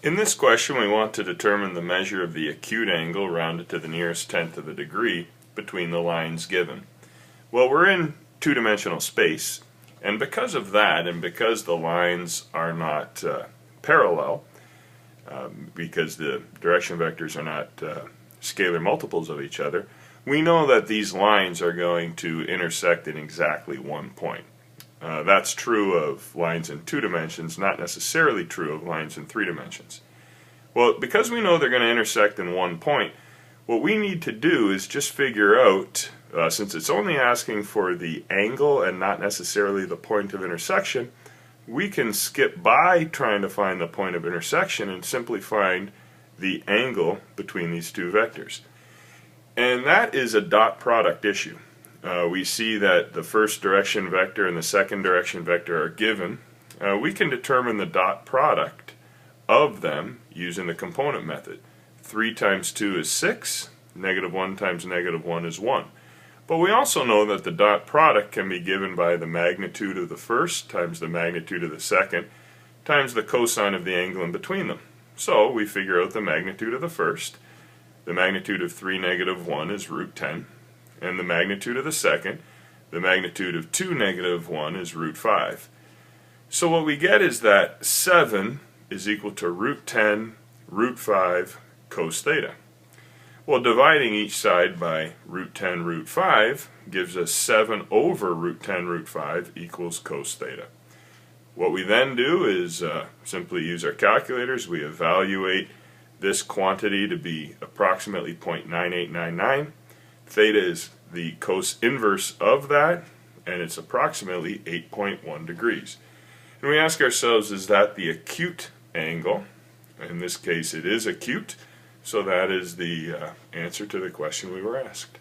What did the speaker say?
In this question, we want to determine the measure of the acute angle rounded to the nearest tenth of a degree between the lines given. Well, we're in two-dimensional space, and because of that, and because the lines are not parallel, because the direction vectors are not scalar multiples of each other, we know that these lines are going to intersect in exactly one point. That's true of lines in 2 dimensions, not necessarily true of lines in 3 dimensions. Well, because we know they're going to intersect in one point, what we need to do is just figure out, since it's only asking for the angle and not necessarily the point of intersection, we can skip by trying to find the point of intersection and simply find the angle between these two vectors. And that is a dot product issue. We see that the first direction vector and the second direction vector are given. We can determine the dot product of them using the component method. 3 times 2 is 6, -1 times -1 is 1. But we also know that the dot product can be given by the magnitude of the first times the magnitude of the second times the cosine of the angle in between them. So we figure out the magnitude of the first. The magnitude of 3 -1 is root 10. And the magnitude of the second, the magnitude of 2 -1 is root 5. So what we get is that 7 is equal to root 10, root 5, cos theta. Well, dividing each side by root 10, root 5 gives us 7 over root 10, root 5 equals cos theta. What we then do is simply use our calculators. We evaluate this quantity to be approximately 0.9899. Theta is the cos inverse of that, and it's approximately 8.1 degrees. And we ask ourselves, is that the acute angle? In this case, it is acute, so that is the answer to the question we were asked.